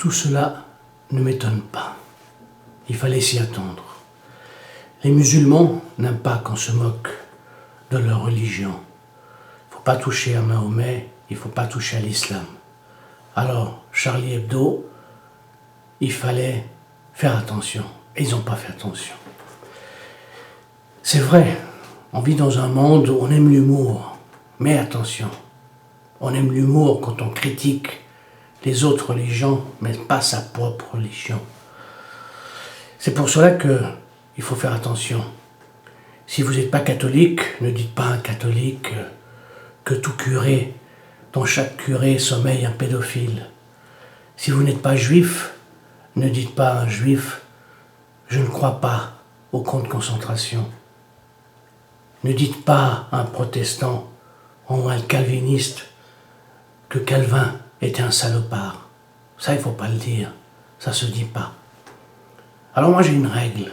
Tout cela ne m'étonne pas. Il fallait s'y attendre. Les musulmans n'aiment pas qu'on se moque de leur religion. Il ne faut pas toucher à Mahomet, il ne faut pas toucher à l'islam. Alors, Charlie Hebdo, il fallait faire attention. Et ils n'ont pas fait attention. C'est vrai, on vit dans un monde où on aime l'humour. Mais attention, on aime l'humour quand on critique les autres religions, mais pas sa propre religion. C'est pour cela qu'il faut faire attention. Si vous n'êtes pas catholique, ne dites pas à un catholique que tout curé, dans chaque curé sommeille un pédophile. Si vous n'êtes pas juif, ne dites pas à un juif « je ne crois pas au camp de concentration ». Ne dites pas à un protestant ou à un calviniste que Calvin était un salopard. Ça, il ne faut pas le dire. Ça ne se dit pas. Alors moi, j'ai une règle. De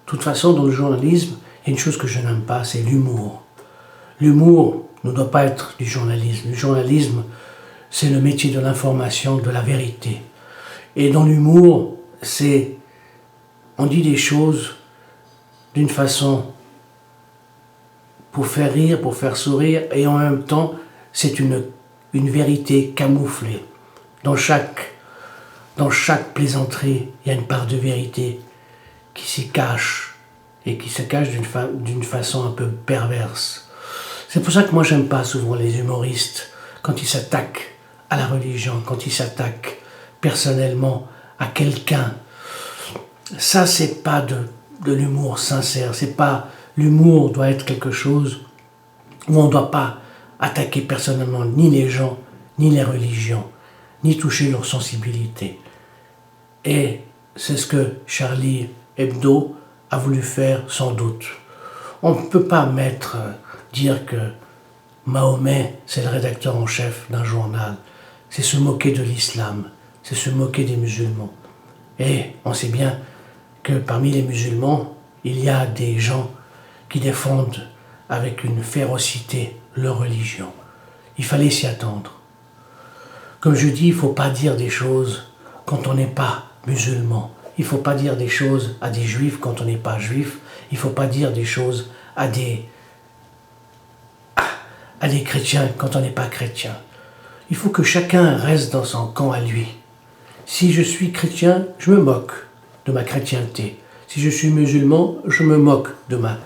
toute façon, dans le journalisme, il y a une chose que je n'aime pas, c'est l'humour. L'humour ne doit pas être du journalisme. Le journalisme, c'est le métier de l'information, de la vérité. Et dans l'humour, on dit des choses d'une façon pour faire rire, pour faire sourire, et en même temps, c'est une vérité camouflée. Dans chaque plaisanterie, il y a une part de vérité qui s'y cache, et qui se cache d'une façon un peu perverse. C'est pour ça que moi, j'aime pas souvent les humoristes, quand ils s'attaquent à la religion, quand ils s'attaquent personnellement à quelqu'un. Ça, c'est pas de l'humour sincère, c'est pas... L'humour doit être quelque chose où on ne doit pas attaquer personnellement ni les gens, ni les religions, ni toucher leur sensibilité. Et c'est ce que Charlie Hebdo a voulu faire sans doute. On ne peut pas dire que Mahomet, c'est le rédacteur en chef d'un journal. C'est se moquer de l'islam, c'est se moquer des musulmans. Et on sait bien que parmi les musulmans, il y a des gens qui défendent avec une férocité leur religion. Il fallait s'y attendre. Comme je dis, il ne faut pas dire des choses quand on n'est pas musulman. Il ne faut pas dire des choses à des juifs quand on n'est pas juif. Il ne faut pas dire des choses à des chrétiens quand on n'est pas chrétien. Il faut que chacun reste dans son camp à lui. Si je suis chrétien, je me moque de ma chrétienté. Si je suis musulman, je me moque de ma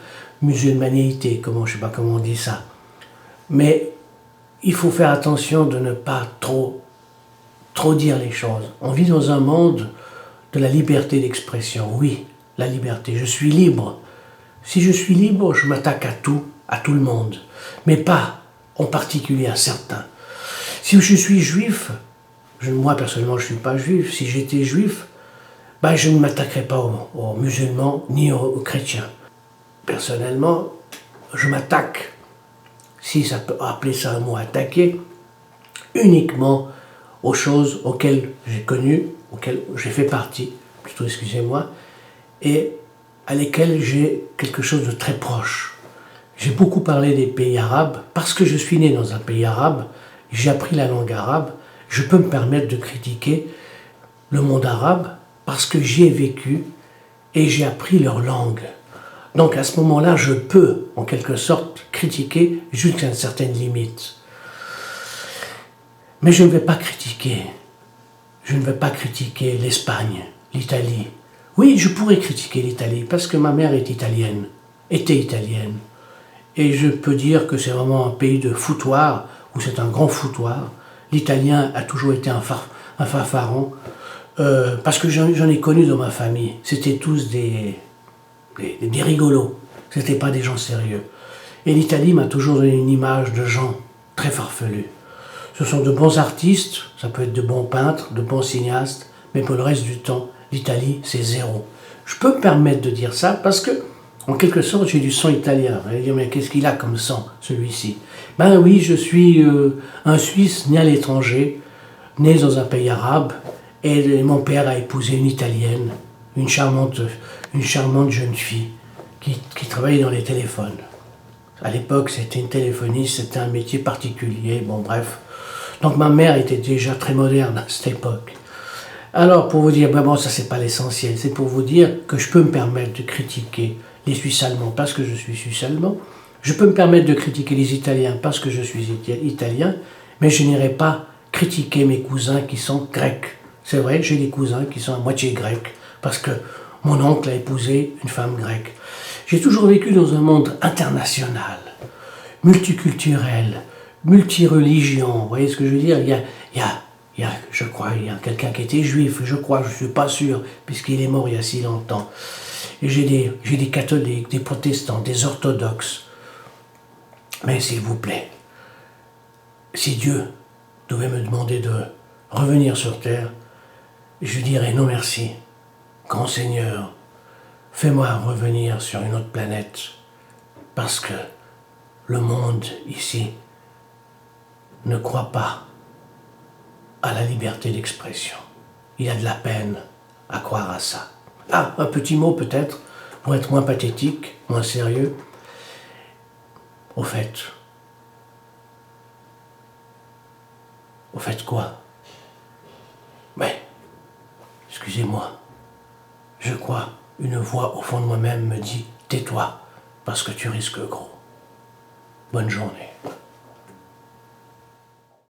musulmanité, je ne sais pas comment on dit ça. Mais il faut faire attention de ne pas trop dire les choses. On vit dans un monde de la liberté d'expression. Oui, la liberté. Je suis libre. Si je suis libre, je m'attaque à tout le monde. Mais pas en particulier à certains. Si je suis juif, moi personnellement je ne suis pas juif, si j'étais juif, je ne m'attaquerais pas aux musulmans ni aux chrétiens. Personnellement, je m'attaque, si ça peut appeler ça un mot attaquer, uniquement aux choses auxquelles j'ai connu, auxquelles j'ai fait partie, plutôt excusez-moi, et à lesquelles j'ai quelque chose de très proche. J'ai beaucoup parlé des pays arabes, parce que je suis né dans un pays arabe, j'ai appris la langue arabe, je peux me permettre de critiquer le monde arabe, parce que j'y ai vécu et j'ai appris leur langue. Donc à ce moment-là, je peux, en quelque sorte, critiquer jusqu'à une certaine limite. Mais je ne vais pas critiquer. Je ne vais pas critiquer l'Espagne, l'Italie. Oui, je pourrais critiquer l'Italie, parce que ma mère était italienne. Et je peux dire que c'est vraiment un pays de foutoir, où c'est un grand foutoir. L'italien a toujours été un fanfaron, parce que j'en ai connu dans ma famille. C'était tous des rigolos, c'était pas des gens sérieux. Et l'Italie m'a toujours donné une image de gens très farfelus. Ce sont de bons artistes, ça peut être de bons peintres, de bons cinéastes, mais pour le reste du temps, l'Italie, c'est zéro. Je peux me permettre de dire ça parce que, en quelque sorte, j'ai du sang italien. Vous allez dire, mais qu'est-ce qu'il a comme sang, celui-ci? Ben oui, je suis un Suisse né à l'étranger, né dans un pays arabe, et mon père a épousé une Italienne, une charmante jeune fille qui travaillait dans les téléphones. À l'époque, c'était une téléphoniste, c'était un métier particulier, bon bref. Donc ma mère était déjà très moderne à cette époque. Alors, pour vous dire, ben bon, ça c'est pas l'essentiel, c'est pour vous dire que je peux me permettre de critiquer les Suisses allemands parce que je suis Suisse allemand, je peux me permettre de critiquer les Italiens parce que je suis italien, mais je n'irai pas critiquer mes cousins qui sont grecs. C'est vrai, j'ai des cousins qui sont à moitié grecs, parce que mon oncle a épousé une femme grecque. J'ai toujours vécu dans un monde international, multiculturel, multireligion. Vous voyez ce que je veux dire? Je crois, il y a quelqu'un qui était juif, je crois, je ne suis pas sûr, puisqu'il est mort il y a si longtemps. Et j'ai des catholiques, des protestants, des orthodoxes. Mais s'il vous plaît, si Dieu devait me demander de revenir sur terre, je dirais non merci. Grand Seigneur, fais-moi revenir sur une autre planète, parce que le monde ici ne croit pas à la liberté d'expression. Il y a de la peine à croire à ça. Ah, un petit mot peut-être, pour être moins pathétique, moins sérieux. Au fait quoi? Mais, excusez-moi, je crois, une voix au fond de moi-même me dit « Tais-toi, parce que tu risques gros. » Bonne journée.